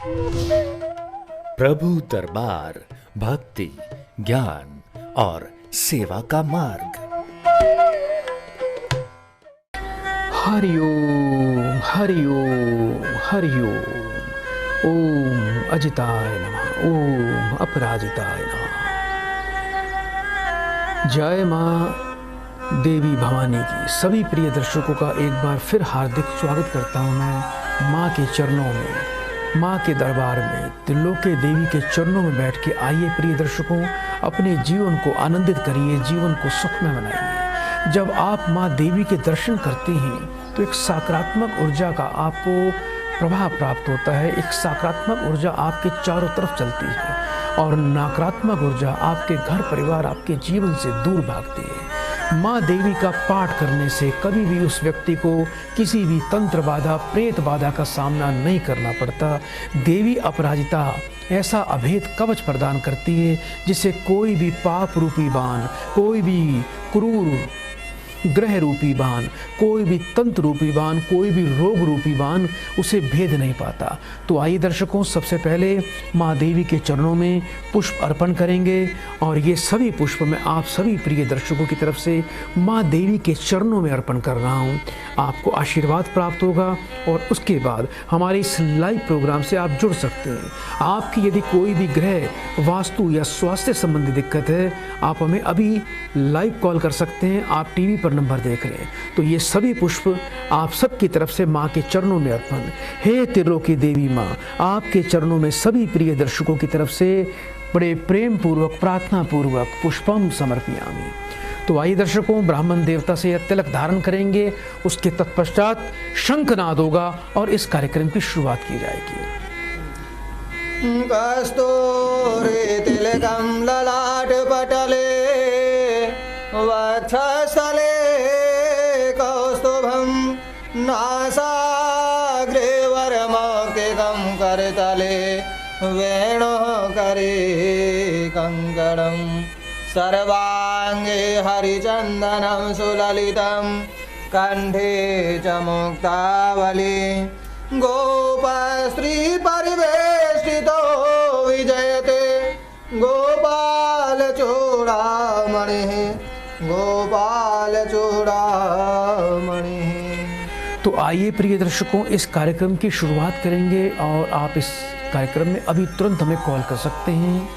प्रभु दरबार भक्ति, ज्ञान और सेवा का मार्ग। हरि ओम हरि ओम हरि ओम। ओम अजिताय नमः, ओम अपराजिताय नमः। जय माँ देवी भवानी की। सभी प्रिय दर्शकों का एक बार फिर हार्दिक स्वागत करता हूँ मैं माँ के चरणों में, माँ के दरबार में, त्रिलोकी देवी के चरणों में बैठ के। आइए प्रिय दर्शकों, अपने जीवन को आनंदित करिए, जीवन को सुखमय बनाइए। जब आप माँ देवी के दर्शन करते हैं तो एक सकारात्मक ऊर्जा का आपको प्रभाव प्राप्त होता है। एक सकारात्मक ऊर्जा आपके चारों तरफ चलती है और नकारात्मक ऊर्जा आपके घर परिवार, आपके जीवन से दूर भागती है। माँ देवी का पाठ करने से कभी भी उस व्यक्ति को किसी भी तंत्र बाधा, प्रेत बाधा का सामना नहीं करना पड़ता। देवी अपराजिता ऐसा अभेद कवच प्रदान करती है जिसे कोई भी पाप रूपी बाण, कोई भी क्रूर ग्रह रूपी बाण, कोई भी तंत्र रूपी बाण, कोई भी रोग रूपी बाण उसे भेद नहीं पाता। तो आइए दर्शकों, सबसे पहले माँ देवी के चरणों में पुष्प अर्पण करेंगे और ये सभी पुष्प मैं आप सभी प्रिय दर्शकों की तरफ से माँ देवी के चरणों में अर्पण कर रहा हूँ। आपको आशीर्वाद प्राप्त होगा और उसके बाद हमारे इस लाइव प्रोग्राम से आप जुड़ सकते हैं। आपकी यदि कोई भी ग्रह, वास्तु या स्वास्थ्य संबंधी दिक्कत है, आप हमें अभी लाइव कॉल कर सकते हैं। आप टीवी पर नंबर देख रहे हैं। तो ये सभी पुष्प आप सबकी तरफ से माँ के चरणों में अर्पण। हे त्रिलोकी देवी माँ, आपके चरणों में सभी प्रिय दर्शकों की तरफ से बड़े प्रेम पूर्वक, प्रार्थना पूर्वक पुष्पम समर्पयामि। तो आइए दर्शकों, ब्राह्मण देवता से यह तिलक धारण करेंगे, उसके तत्पश्चात शंखनाद होगा और इस कार्यक्रम की शुरुआत की जाएगी। कस्तूरी तिलकं ललाट पटले वक्षस्थले कौस्तुभं नासाग्रे वरमौक्तिकं करतले वेणुः करे कङ्कणं सर्वाङ्गे हरिचन्दनं सुललितं कण्ठे च मुक्तावली गोपस्त्री परिवेष्टितो विजयते गोपाल चूड़ामणिः गोपाल चूड़ामणि। तो आइए प्रिय दर्शकों, इस कार्यक्रम की शुरुआत करेंगे और आप इस कार्यक्रम में अभी तुरंत हमें कॉल कर सकते हैं।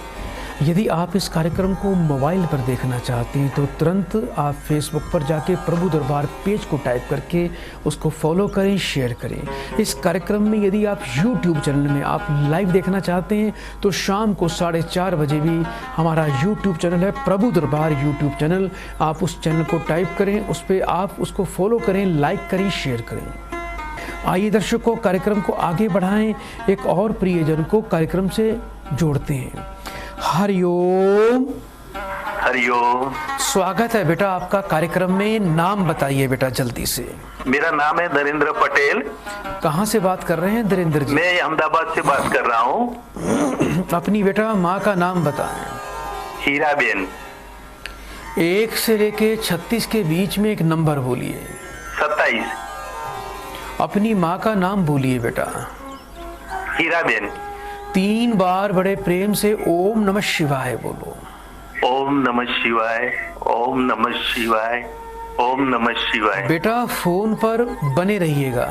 यदि आप इस कार्यक्रम को मोबाइल पर देखना चाहते हैं तो तुरंत आप फेसबुक पर जाके प्रभु दरबार पेज को टाइप करके उसको फॉलो करें, शेयर करें। इस कार्यक्रम में यदि आप यूट्यूब चैनल में आप लाइव देखना चाहते हैं तो शाम को 4:30 बजे भी हमारा यूट्यूब चैनल है, प्रभु दरबार यूट्यूब चैनल। आप उस चैनल को टाइप करें, उस पर आप उसको फॉलो करें, लाइक करें, शेयर करें। आइए दर्शकों, कार्यक्रम को आगे बढ़ाएं, एक और प्रियजन को कार्यक्रम से जोड़ते हैं। हरिओम। हरिओम। स्वागत है बेटा आपका कार्यक्रम में। नाम बताइए बेटा जल्दी से। मेरा नाम है नरेंद्र पटेल। कहाँ से बात कर रहे हैं नरेंद्र जी? मैं अहमदाबाद से बात कर रहा हूँ। अपनी बेटा माँ का नाम बताएं। हीराबेन। 1 से लेके 36 के बीच में एक नंबर बोलिए। 27। अपनी माँ का नाम बोलिए बेटा। हीराबेन। 3 बार बड़े प्रेम से ओम नमः शिवाय बोलो। ओम नमः शिवाय, ओम नमः शिवाय, ओम नमः शिवाय। बेटा फोन पर बने रहिएगा।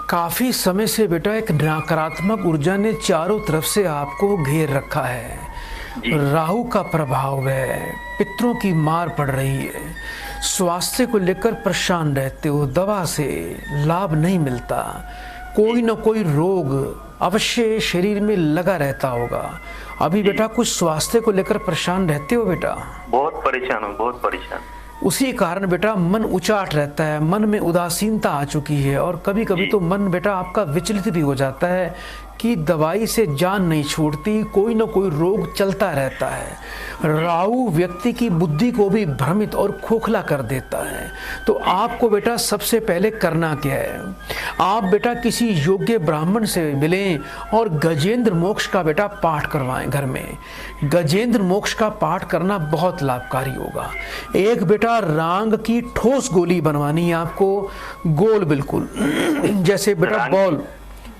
काफी समय से बेटा एक नकारात्मक ऊर्जा ने चारों तरफ से आपको घेर रखा है। राहु का प्रभाव है, पितरों की मार पड़ रही है, स्वास्थ्य को लेकर परेशान रहते हो, दवा से लाभ नहीं मिलता, कोई ना कोई रोग अवश्य शरीर में लगा रहता होगा। अभी बेटा कुछ स्वास्थ्य को लेकर परेशान रहते हो बेटा? बहुत परेशान हूँ, बहुत परेशान। उसी कारण बेटा मन उचाट रहता है, मन में उदासीनता आ चुकी है और कभी कभी तो मन बेटा आपका विचलित भी हो जाता है। आपकी दवाई से जान नहीं छूटती, कोई ना कोई रोग चलता रहता है। राहु व्यक्ति की बुद्धि को भी भ्रमित और खोखला कर देता है। तो आपको बेटा सबसे पहले करना क्या है, आप बेटा किसी योग्य ब्राह्मण से मिलें और गजेंद्र मोक्ष का बेटा पाठ करवाएं घर में। गजेंद्र मोक्ष का पाठ करना बहुत लाभकारी होगा। एक बेटा रांग की ठोस गोली बनवानी है आपको, गोल बिल्कुल जैसे बेटा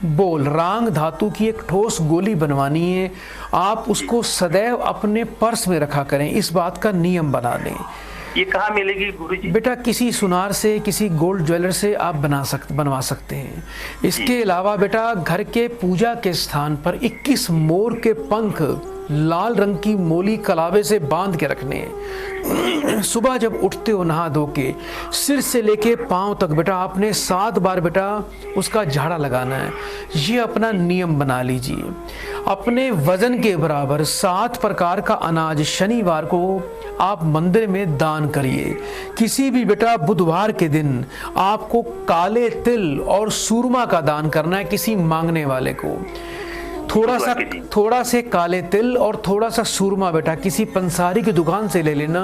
बोल रांग धातु की एक ठोस गोली बनवानी है। आप उसको सदैव अपने पर्स में रखा करें, इस बात का नियम बना लें। ये कहाँ मिलेगी गुरुजी? बेटा किसी सुनार से, किसी गोल्ड ज्वेलर से आप बनवा सकते हैं। इसके अलावा बेटा घर के पूजा के स्थान पर 21 मोर के पंख लाल रंग की मोली कलावे से बांध के रखने हैं। सुबह जब उठते हो नहा धो के सिर से लेके पांव तक बेटा आपने 7 बार बेटा उसका झाड़ा लगाना है। ये अपना नियम बना लीजिए। अपने वजन के बराबर 7 प्रकार का अनाज शनिवार को आप मंदिर में दान करिए। किसी भी बेटा बुधवार के दिन आपको काले तिल और सूरमा का दान करना है किसी मांगने वाले को। थोड़ा से काले तिल और थोड़ा सा सूरमा बेटा किसी पंसारी की दुकान से ले लेना,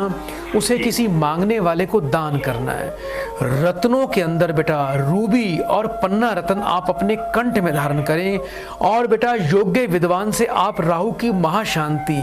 उसे किसी मांगने वाले को दान करना है। रत्नों के अंदर बेटा रूबी और पन्ना रत्न आप अपने कंठ में धारण करें। और बेटा योग्य विद्वान से आप राहु की महाशांति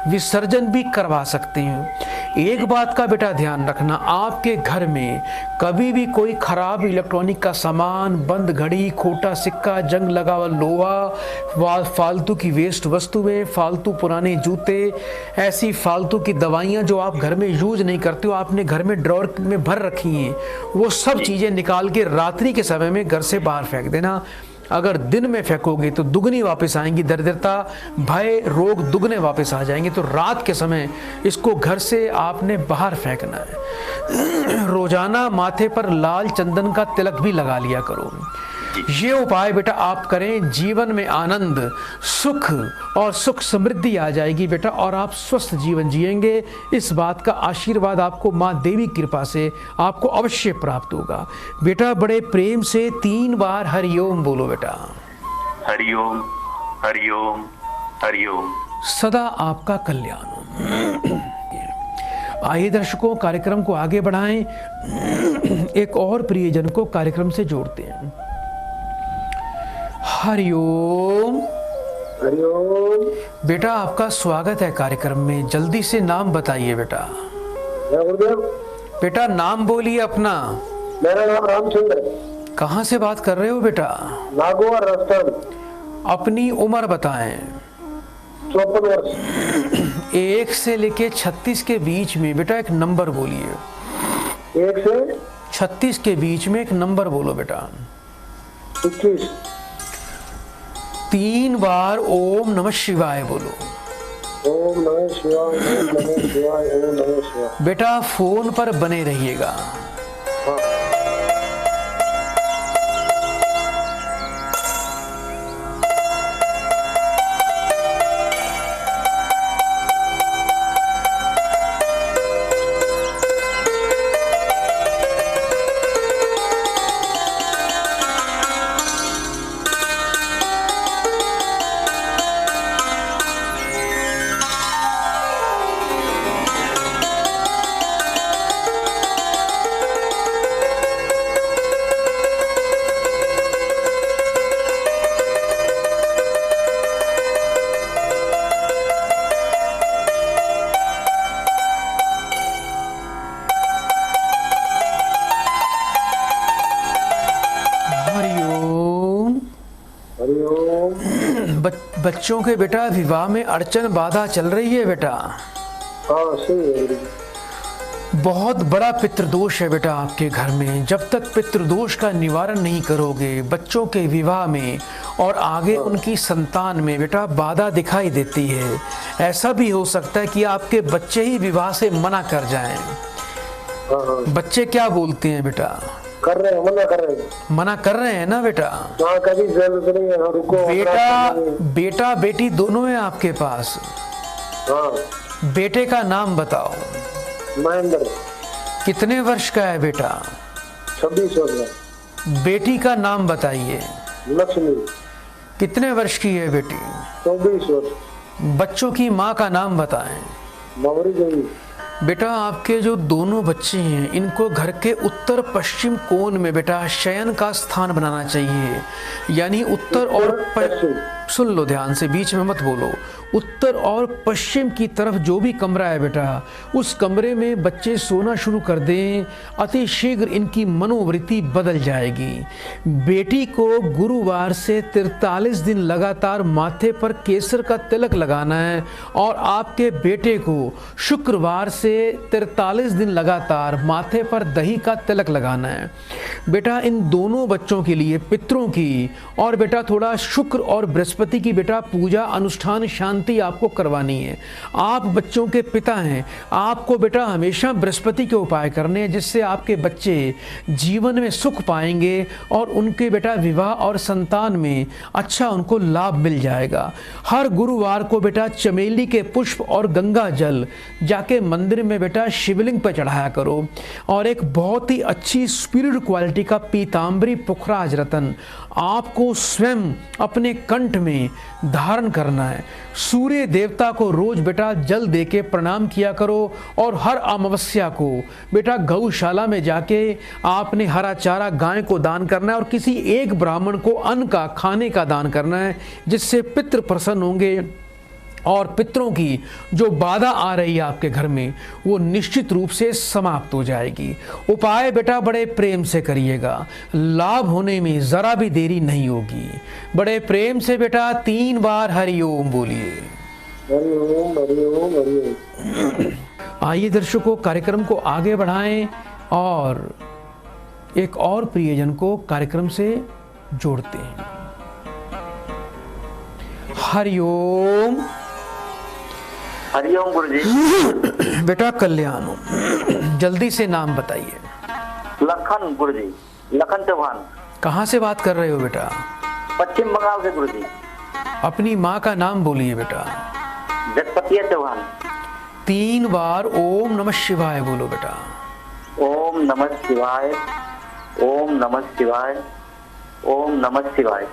विसर्जन भी करवा सकते हैं। एक बात का बेटा ध्यान रखना, आपके घर में कभी भी कोई खराब इलेक्ट्रॉनिक का सामान, बंद घड़ी, खोटा सिक्का, जंग लगा हुआ लोहा, फालतू की वेस्ट वस्तुएं, फालतू पुराने जूते, ऐसी फालतू की दवाइयां जो आप घर में यूज नहीं करते हो, आपने घर में ड्रॉर में भर रखी हैं, वो सब चीजें निकाल के रात्रि के समय में घर से बाहर फेंक देना। अगर दिन में फेंकोगे तो दुगनी वापस आएंगी, दरिद्रता, भय, रोग दुगने वापस आ जाएंगे। तो रात के समय इसको घर से आपने बाहर फेंकना है। रोजाना माथे पर लाल चंदन का तिलक भी लगा लिया करो। ये उपाय बेटा आप करें, जीवन में आनंद, सुख और सुख समृद्धि आ जाएगी बेटा, और आप स्वस्थ जीवन जिएंगे। इस बात का आशीर्वाद आपको माँ देवी कृपा से आपको अवश्य प्राप्त होगा। बेटा बड़े प्रेम से 3 बार हरिओम बोलो बेटा। हरिओम हरिओम हरिओम। सदा आपका कल्याण हो। आइए दर्शकों, कार्यक्रम को आगे बढ़ाएं। एक और प्रियजन को कार्यक्रम से जोड़ते हैं। हरिओम। हरिओम। बेटा आपका स्वागत है कार्यक्रम में। जल्दी से नाम बताइए बेटा। बेटा नाम बोलिए अपना। मेरा नाम रामचंद्र। कहाँ से बात कर रहे हो बेटा? नागौर राजस्थान। अपनी उम्र बताएं। 54 वर्ष। 1 से लेके 36 के बीच में बेटा एक नंबर बोलिए। 1 से 36 के बीच में एक नंबर बोलो बेटा। 21। 3 बार ओम नमः शिवाय बोलो। ओम नमः शिवाय, ओम नमः शिवाय, ओम नमः शिवाय। बेटा फोन पर बने रहिएगा। हाँ। बच्चों के बेटा विवाह में अड़चन बाधा चल रही है बेटा। हाँ सही है। बहुत बड़ा पितृदोष है बेटा आपके घर में। जब तक पितृदोष का निवारण नहीं करोगे, बच्चों के विवाह में और आगे उनकी संतान में बेटा बाधा दिखाई देती है। ऐसा भी हो सकता है कि आपके बच्चे ही विवाह से मना कर जाएं। बच्चे क्या बोलते हैं बेटा? कर रहे हैं, मना कर रहे हैं ना बेटा? हाँ, कभी जरूरत नहीं है, रुको। बेटा बेटी दोनों है आपके पास? हाँ। बेटे का नाम बताओ। महेंद्र। कितने वर्ष का है बेटा? 26 वर्ष। बेटी का नाम बताइए। लक्ष्मी। कितने वर्ष की है बेटी? 24 वर्ष। बच्चों की माँ का नाम बताएं। मौरी देवी। बेटा आपके जो दोनों बच्चे हैं इनको घर के उत्तर पश्चिम कोण में बेटा शयन का स्थान बनाना चाहिए, यानी उत्तर और सुन लो ध्यान से, बीच में मत बोलो। उत्तर और पश्चिम की तरफ जो भी कमरा है बेटा, उस कमरे में बच्चे सोना शुरू कर दें, अति शीघ्र इनकी मनोवृत्ति बदल जाएगी। बेटी को गुरुवार से 43 दिन लगातार माथे पर केसर का तिलक लगाना है और आपके बेटे को शुक्रवार से 43 दिन लगातार माथे पर दही का तिलक लगाना है। बेटा इन दोनों बच्चों के लिए पितरों की और बेटा थोड़ा शुक्र और बृहस्पति की बेटा पूजा अनुष्ठान शांति आपको करवानी है। आप बच्चों के पिता हैं, आपको बेटा हमेशा बृहस्पति के उपाय करने हैं, जिससे आपके बच्चे जीवन में सुख पाएंगे और उनके बेटा विवाह और संतान में अच्छा उनको लाभ मिल जाएगा। हर गुरुवार को बेटा चमेली के पुष्प और गंगा जल जाके मंदिर में बेटा शिवलिंग पर चढ़ाया करो और एक बहुत ही अच्छी स्पिरिट क्वालिटी का पीतांबरी पुखराज रतन आपको स्वयं अपने कंठ में धारण करना है। सूर्य देवता को रोज बेटा जल देके प्रणाम किया करो और हर अमावस्या को बेटा गौशाला में जाके आपने हरा चारा गाय को दान करना है और किसी एक ब्राह्मण को अन्न का खाने का दान करना है, जिससे पितृ प्रसन्न होंगे और पितरों की जो बाधा आ रही है आपके घर में वो निश्चित रूप से समाप्त हो जाएगी। उपाय बेटा बड़े प्रेम से करिएगा, लाभ होने में जरा भी देरी नहीं होगी। बड़े प्रेम से बेटा 3 बार हरिओम बोलिए। हरिओम हरिओम हरिओम। आइए दर्शकों, कार्यक्रम को आगे बढ़ाएं और एक और प्रियजन को कार्यक्रम से जोड़ते हैं। हरिओम। हरिओम गुरुजी। बेटा कल्याण हो, जल्दी से नाम बताइए। लखन गुरुजी, लखन चौहान। कहाँ से बात कर रहे हो बेटा? पश्चिम बंगाल से गुरुजी। अपनी माँ का नाम बोलिए बेटा। जगपतिया चौहान। 3 बार ओम नमः शिवाय बोलो बेटा। ओम नमः शिवाय, ओम नमः शिवाय, ओम नमः शिवाय।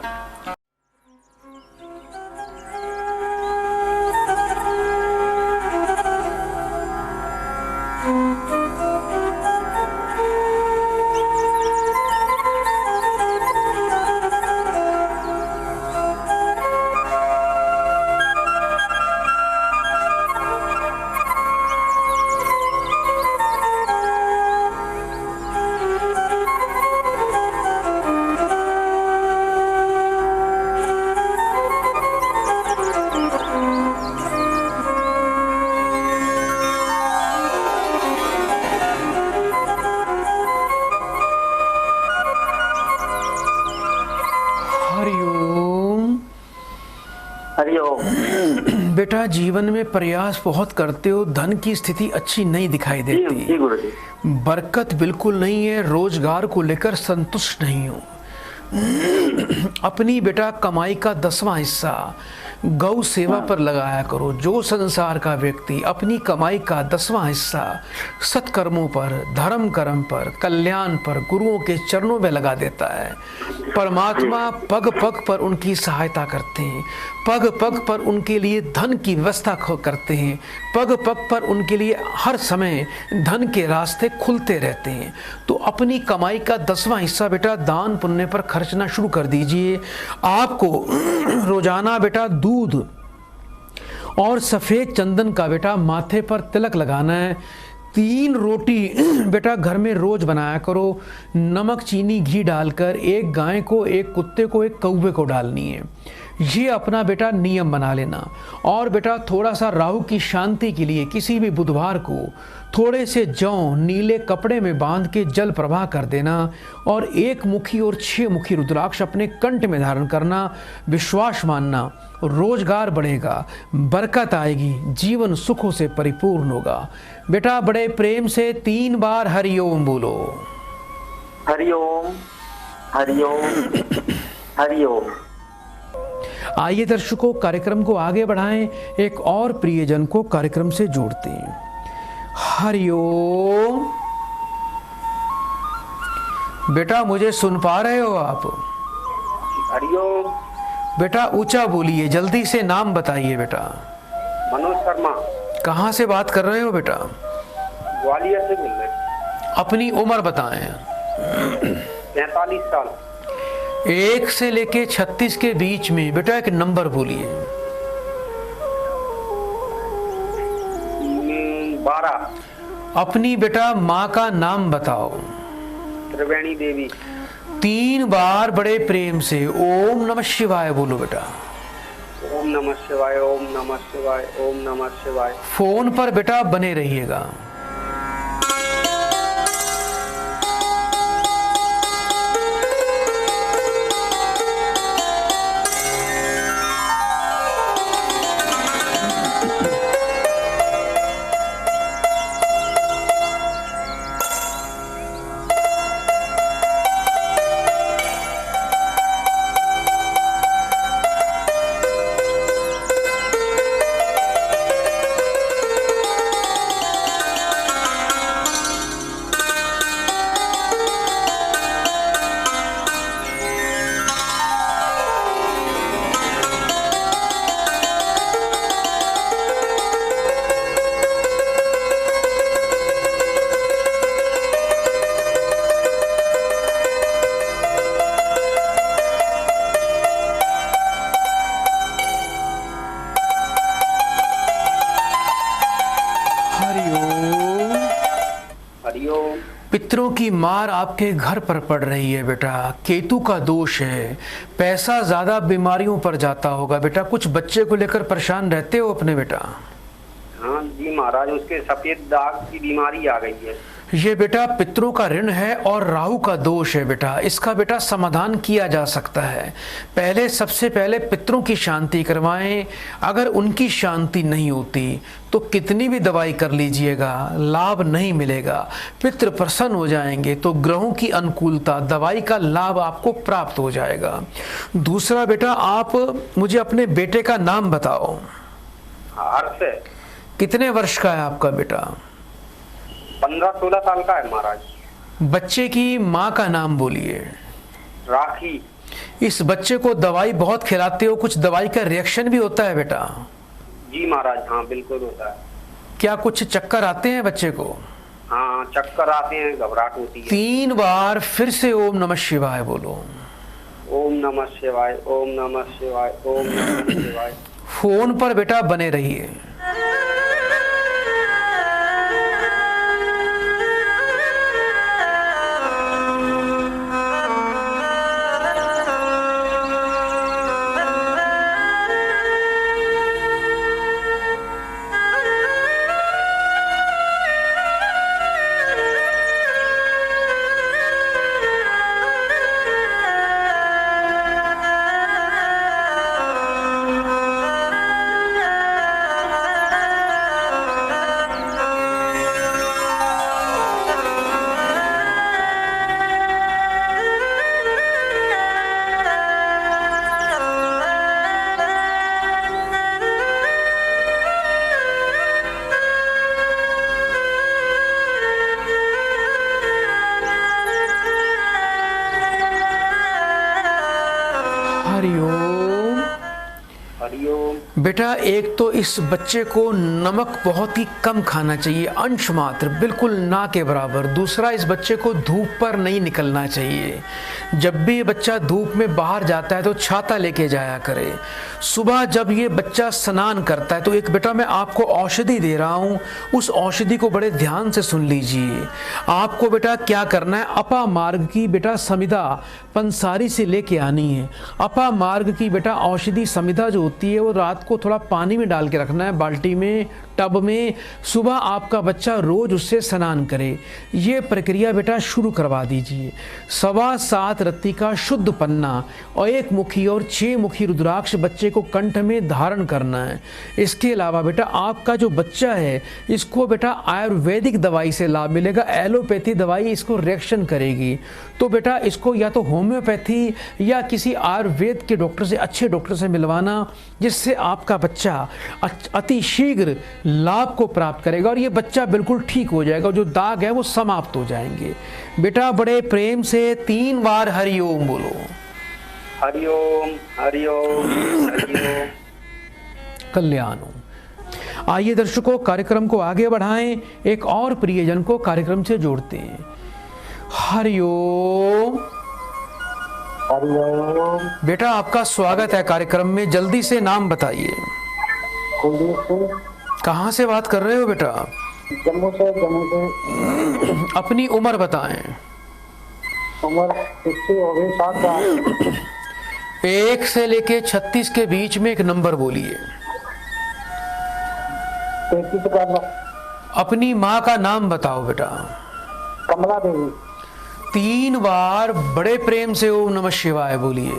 बेटा जीवन में प्रयास बहुत करते हो, धन की स्थिति अच्छी नहीं दिखाई देती। जी गुरुजी। बरकत बिल्कुल नहीं है, रोजगार को लेकर संतुष्ट नहीं हो। अपनी बेटा कमाई का 10वां हिस्सा गौ सेवा पर लगाया करो। जो संसार का व्यक्ति अपनी कमाई का 10वां हिस्सा सत्कर्मों पर, धर्म कर्म पर, कल्याण पर, गुरुओं के चरणों में लगा देता है, परमात्मा पग पग पर उनकी सहायता करते हैं, पग पग पर उनके लिए धन की व्यवस्था करते हैं, पग पग पर उनके लिए हर समय धन के रास्ते खुलते रहते हैं। तो अपनी कमाई का 10वां हिस्सा बेटा दान पुण्य पर खर्चना शुरू कर दीजिए। आपको रोजाना बेटा दूध और सफेद चंदन का बेटा माथे पर तिलक लगाना है। 3 रोटी बेटा घर में रोज बनाया करो, नमक चीनी घी डालकर, एक गाय को, एक कुत्ते को, एक कौवे को डालनी है। ये अपना बेटा नियम बना लेना। और बेटा थोड़ा सा राहु की शांति के लिए किसी भी बुधवार को थोड़े से जौ नीले कपड़े में बांध के जल प्रवाह कर देना और 1 मुखी और 6 मुखी रुद्राक्ष अपने कंठ में धारण करना। विश्वास मानना, रोजगार बढ़ेगा, बरकत आएगी, जीवन सुखों से परिपूर्ण होगा। बेटा बड़े प्रेम से 3 बार हरिओम बोलो। हरिओम हरिओम हरिओम। आइए दर्शकों, कार्यक्रम को आगे बढ़ाएं, एक और प्रियजन को कार्यक्रम से जोड़ते हैं। हरिओम। बेटा मुझे सुन पा रहे हो आप? हरिओम। बेटा ऊंचा बोलिए, जल्दी से नाम बताइए बेटा। मनोज शर्मा। कहाँ से बात कर रहे हो बेटा? ग्वालियर से बोल रहे हैं। अपनी उम्र बताएं। 43 साल। 1 से लेके 36 के बीच में बेटा एक नंबर बोलिए। 12। अपनी बेटा माँ का नाम बताओ। त्रिवेणी देवी। 3 बार बड़े प्रेम से ओम नमः शिवाय बोलो बेटा। ओम नमः शिवाय, ओम नमः शिवाय, ओम नमः शिवाय। फोन पर बेटा बने रहिएगा। पितरों की मार आपके घर पर पड़ रही है बेटा। केतु का दोष है, पैसा ज्यादा बीमारियों पर जाता होगा बेटा। कुछ बच्चे को लेकर परेशान रहते हो अपने बेटा? हाँ जी महाराज, उसके सफेद दाग की बीमारी आ गई है। ये बेटा पितरों का ऋण है और राहु का दोष है बेटा। इसका बेटा समाधान किया जा सकता है। पहले सबसे पहले पितरों की शांति करवाएं। अगर उनकी शांति नहीं होती तो कितनी भी दवाई कर लीजिएगा, लाभ नहीं मिलेगा। पितृ प्रसन्न हो जाएंगे तो ग्रहों की अनुकूलता, दवाई का लाभ आपको प्राप्त हो जाएगा। दूसरा बेटा, आप मुझे अपने बेटे का नाम बताओ। हर्ष। कितने वर्ष का है आपका बेटा? 15-16 साल का है महाराज। बच्चे की माँ का नाम बोलिए। राखी। इस बच्चे को दवाई बहुत खिलाते हो, कुछ दवाई का रिएक्शन भी होता है बेटा? जी महाराज, हाँ बिल्कुल होता है। क्या कुछ चक्कर आते हैं बच्चे को? हाँ चक्कर आते हैं, घबराहट होती है। 3 बार फिर से ओम नमः शिवाय बोलो। ओम नमः शिवाय, ओम नमः शिवाय, ओम नमः शिवाय। फोन पर बेटा बने रहिए। हरिओम। हरिओम। बेटा एक तो इस बच्चे को नमक बहुत ही कम खाना चाहिए, अंश मात्र, बिल्कुल ना के बराबर। दूसरा, इस बच्चे को धूप पर नहीं निकलना चाहिए। जब भी ये बच्चा धूप में बाहर जाता है तो छाता लेके जाया करे। सुबह जब ये बच्चा स्नान करता है तो एक बेटा मैं आपको औषधि दे रहा हूँ, उस औषधि को बड़े ध्यान से सुन लीजिए। आपको बेटा क्या करना है, अपा मार्ग की बेटा समिधा पंसारी से लेके आनी है। अपा मार्ग की बेटा औषधि समिधा जो होती है वो रात को थोड़ा पानी में डाल के रखना है, बाल्टी में, टब में। सुबह आपका बच्चा रोज उससे स्नान करे। ये प्रक्रिया बेटा शुरू करवा दीजिए। 7.25 रत्ती का शुद्ध पन्ना और 1 मुखी और 6 मुखी रुद्राक्ष बच्चे को कंठ में धारण करना है। इसके अलावा बेटा आपका जो बच्चा है इसको बेटा आयुर्वेदिक दवाई से लाभ मिलेगा। एलोपैथी दवाई इसको रिएक्शन करेगी, तो बेटा इसको या तो होम्योपैथी या किसी आयुर्वेद के डॉक्टर से, अच्छे डॉक्टर से मिलवाना, जिससे आपका बच्चा अति शीघ्र लाभ को प्राप्त करेगा और ये बच्चा बिल्कुल ठीक हो जाएगा। जो दाग है वो समाप्त हो जाएंगे। बेटा बड़े प्रेम से 3 बार हरि ओम बोलो। हरिओम हरिओम हरिओम। कल्याण हो। आइए दर्शकों, कार्यक्रम को आगे बढ़ाएं, एक और प्रियजन को कार्यक्रम से जोड़ते हैं। हरिओम हरिओम। बेटा आपका स्वागत है कार्यक्रम में, जल्दी से नाम बताइए। कहाँ से बात कर रहे हो बेटा? जम्मू से। अपनी उम्र बताएं। उम्र 60 हो गई, 7 साल। 1 से लेके 36 के बीच में एक नंबर बोलिए। 33 का। अपनी माँ का नाम बताओ बेटा। कमला देवी। 3 बार बड़े प्रेम से ओम नमः शिवाय बोलिए।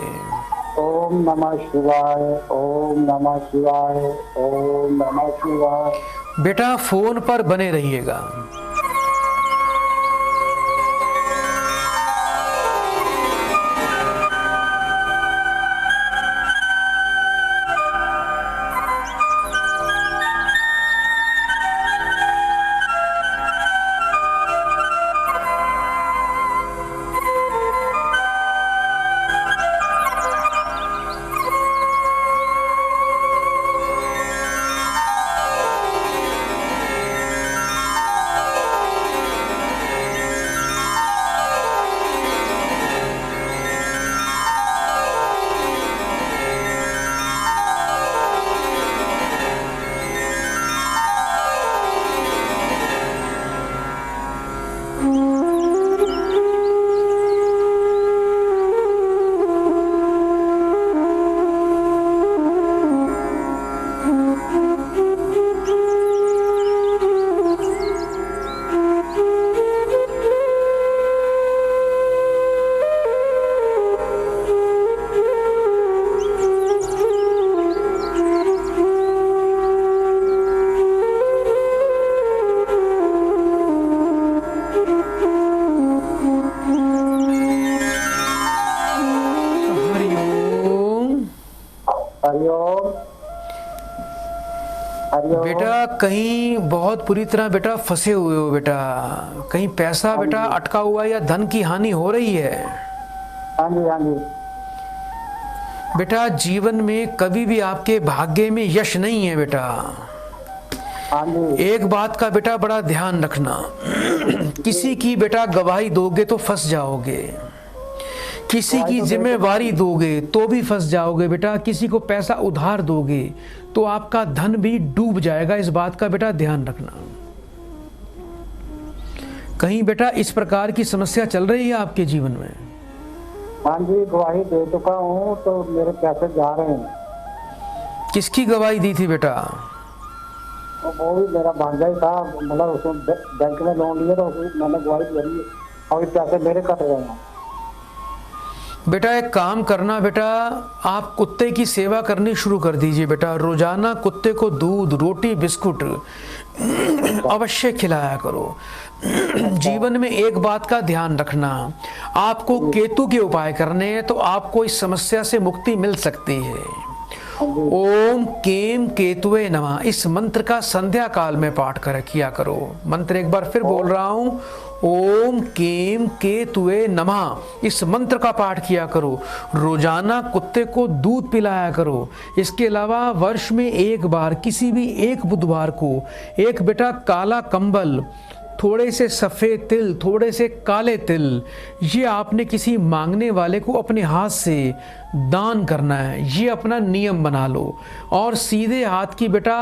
ओम नमः शिवाय, ओम नमः शिवाय, ओम नमः शिवाय। बेटा फोन पर बने रहिएगा। बेटा कहीं बहुत बुरी तरह बेटा फंसे हुए हो बेटा, कहीं पैसा बेटा अटका हुआ या धन की हानि हो रही है? हाँ जी, हाँ जी। बेटा जीवन में कभी भी आपके भाग्य में यश नहीं है बेटा। हाँ जी। एक बात का बेटा बड़ा ध्यान रखना, किसी की बेटा गवाही दोगे तो फंस जाओगे, किसी की जिम्मेवारी दोगे तो भी फंस जाओगे बेटा, किसी को पैसा उधार दोगे तो आपका धन भी डूब जाएगा। इस बात का बेटा ध्यान रखना। कहीं बेटा इस प्रकार की समस्या चल रही है आपके जीवन में? हाँ जी, गवाही दे चुका हूँ तो मेरे पैसे जा रहे हैं। किसकी गवाही दी थी बेटा? तो वो भी मेरा भांजा ही था, मतलब उसने बैंक में लोन लिया तो मैंने गवाही करी और पैसे मेरे कट रहे हैं। बेटा एक काम करना बेटा, आप कुत्ते की सेवा करनी शुरू कर दीजिए बेटा। रोजाना कुत्ते को दूध, रोटी, बिस्कुट अवश्य खिलाया करो। जीवन में एक बात का ध्यान रखना, आपको केतु के उपाय करने हैं तो आपको इस समस्या से मुक्ति मिल सकती है। ओम केम केतुवे नमः, इस मंत्र का संध्या काल में पाठ किया करो। मंत्र एक बार फिर बोल रहा हूं, ओम केम केतुवे नमः, इस मंत्र का पाठ किया करो। रोजाना कुत्ते को दूध पिलाया करो। इसके अलावा वर्ष में एक बार, किसी भी एक बुधवार को एक बेटा काला कंबल, थोड़े से सफ़ेद तिल, थोड़े से काले तिल, ये आपने किसी मांगने वाले को अपने हाथ से दान करना है। ये अपना नियम बना लो। और सीधे हाथ की बेटा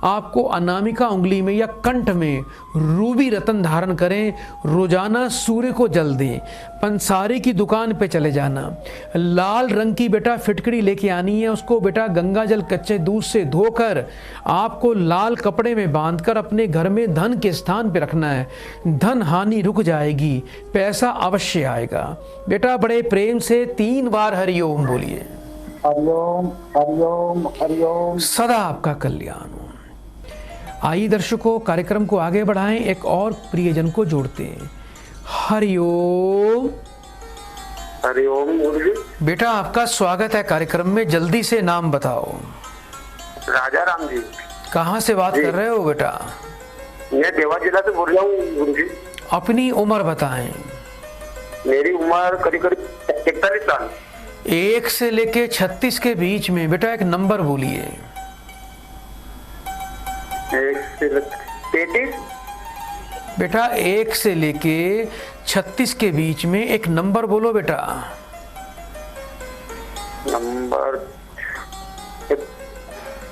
आपको अनामिका उंगली में या कंठ में रूबी रत्न धारण करें। रोजाना सूर्य को जल दें। पंसारी की दुकान पे चले जाना, लाल रंग की बेटा फिटकड़ी लेके आनी है। उसको बेटा गंगा जल कच्चे दूध से धोकर आपको लाल कपड़े में बांधकर अपने घर में धन के स्थान पे रखना है। धन हानि रुक जाएगी, पैसा अवश्य आएगा। बेटा बड़े प्रेम से 3 बार हरिओम बोलिए। हरिओम हरिओम हरिओम। सदा आपका कल्याण हो। आइए दर्शकों, कार्यक्रम को आगे बढ़ाएं, एक और प्रियजन को जोड़ते हैं। हरिओम। हरिओम गुरुजी। बेटा आपका स्वागत है कार्यक्रम में, जल्दी से नाम बताओ। राजा राम जी। कहाँ से बात कर रहे हो बेटा? मैं देवा जिला से बोल रहा हूँ गुरुजी। अपनी उम्र बताएं। मेरी उम्र करीब 41 साल। 1 से लेके 36 के बीच में बेटा एक नंबर बोलिए। 1 से 33। बेटा 1 से लेके 36 के बीच में एक नंबर बोलो बेटा। नंबर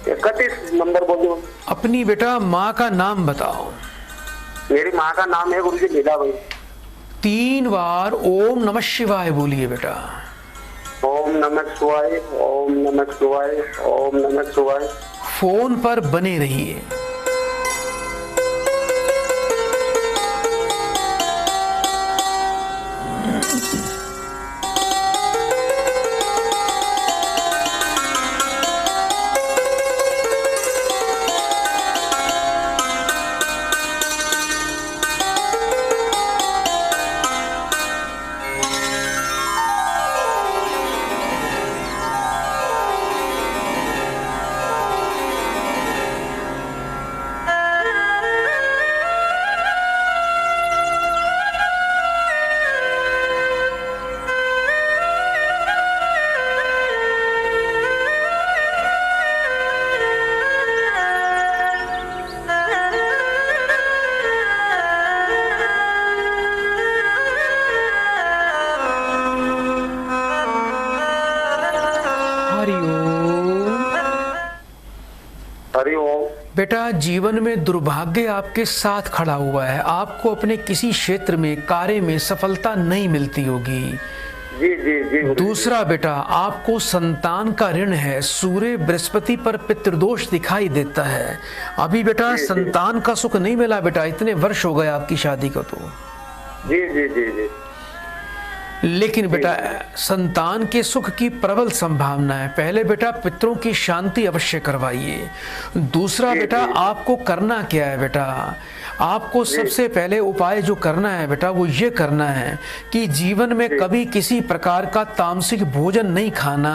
31 नंबर बोलो। अपनी बेटा माँ का नाम बताओ। मेरी माँ का नाम है गुरुजी लीला भाई। 3 बार ओम नमः शिवाय बोलिए बेटा। ओम नमः शिवाय, ओम नमः शिवाय, ओम नमः शिवाय। फोन पर बने रहिए। बेटा जीवन में दुर्भाग्य आपके साथ खड़ा हुआ है। आपको अपने किसी क्षेत्र में, कार्य में सफलता नहीं मिलती होगी। जी जी जी। दूसरा बेटा आपको संतान का ऋण है। सूर्य बृहस्पति पर पितृदोष दिखाई देता है। अभी बेटा संतान का सुख नहीं मिला बेटा, इतने वर्ष हो गए आपकी शादी को तो। जी जी जी जी। लेकिन बेटा संतान के सुख की प्रबल संभावना है। पहले बेटा पितरों की शांति अवश्य करवाइए। दूसरा बेटा आपको करना क्या है बेटा, आपको सबसे पहले उपाय जो करना है बेटा वो ये करना है कि जीवन में कभी किसी प्रकार का तामसिक भोजन नहीं खाना,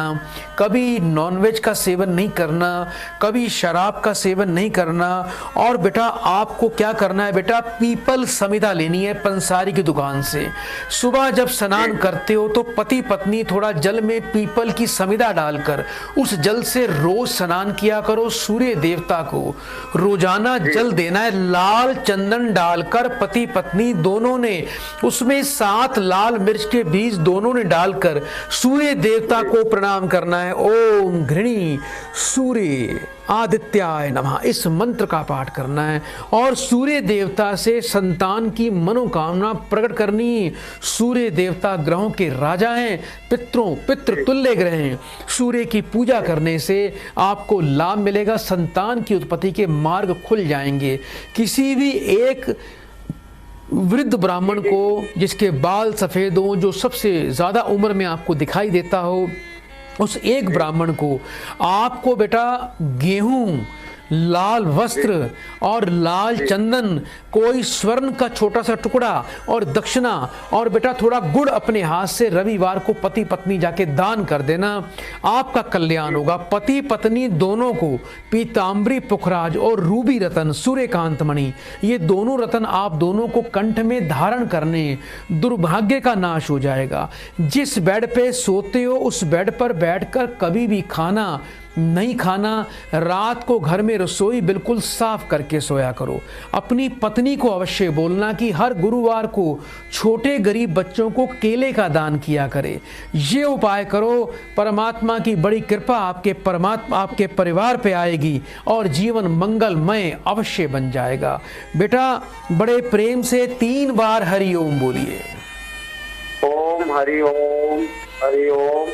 कभी नॉनवेज का सेवन नहीं करना, कभी शराब का सेवन नहीं करना। और बेटा आपको क्या करना है बेटा, पीपल समिधा लेनी है पंसारी की दुकान से। सुबह जब स्नान करते हो तो पति पत्नी थोड़ा जल में पीपल की समिधा डालकर उस जल से रोज स्नान किया करो। सूर्य देवता को रोजाना जल देना है। लाल चंदन डालकर पति पत्नी दोनों ने उसमें 7 लाल मिर्च के बीज दोनों ने डालकर सूर्य देवता को प्रणाम करना है। ओम घृणी सूर्य आदित्याय नमः, इस मंत्र का पाठ करना है और सूर्य देवता से संतान की मनोकामना प्रकट करनी। सूर्य देवता ग्रहों के राजा हैं, पितृ तुल्य ग्रह हैं। सूर्य की पूजा करने से आपको लाभ मिलेगा, संतान की उत्पत्ति के मार्ग खुल जाएंगे। किसी भी एक वृद्ध ब्राह्मण को जिसके बाल सफेद हो, जो सबसे ज्यादा उम्र में आपको दिखाई देता हो, उस एक ब्राह्मण को आपको बेटा गेहूं, लाल वस्त्र और लाल चंदन, कोई स्वर्ण का छोटा सा टुकड़ा और दक्षिणा और बेटा थोड़ा गुड़ अपने हाथ से रविवार को पति पत्नी जाके दान कर देना। आपका कल्याण होगा। पति पत्नी दोनों को पीताम्बरी पुखराज और रूबी रतन, सूर्यकांत मणि, ये दोनों रतन आप दोनों को कंठ में धारण करने, दुर्भाग्य का नाश हो जाएगा। जिस बेड पे सोते हो उस बेड पर बैठकर कभी भी खाना नहीं खाना। रात को घर में रसोई बिल्कुल साफ करके सोया करो। अपनी पत्नी को अवश्य बोलना कि हर गुरुवार को छोटे गरीब बच्चों को केले का दान किया करे। ये उपाय करो, परमात्मा की बड़ी कृपा आपके परिवार पे आएगी और जीवन मंगलमय अवश्य बन जाएगा। बेटा बड़े प्रेम से 3 बार हरि ओम बोलिए। ओम हरि ओम, हरि ओम।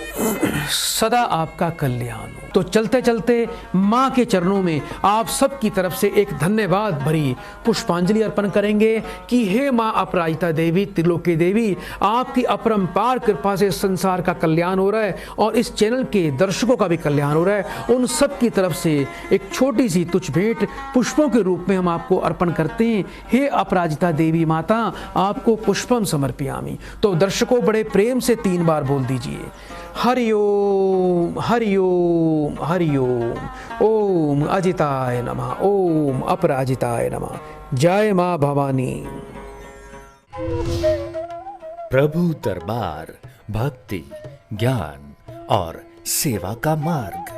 सदा आपका कल्याण हो। तो चलते चलते माँ के चरणों में आप सबकी तरफ से एक धन्यवाद भरी पुष्पांजलि अर्पण करेंगे कि हे माँ अपराजिता देवी, त्रिलोकी देवी, आपकी अपरंपार कृपा से संसार का कल्याण हो रहा है और इस चैनल के दर्शकों का भी कल्याण हो रहा है। उन सब की तरफ से एक छोटी सी तुच्छ भेंट पुष्पों के रूप में हम आपको अर्पण करते हैं। हे अपराजिता देवी माता, आपको पुष्पम समर्पयामि। तो दर्शकों बड़े प्रेम से 3 बार बोल दीजिए, हरि ओम, हरि ओम, हरि ओम। ओम अजिताय नमः, ओम अपराजिताय नमः। जय मां भवानी। प्रभु दरबार भक्ति, ज्ञान और सेवा का मार्ग।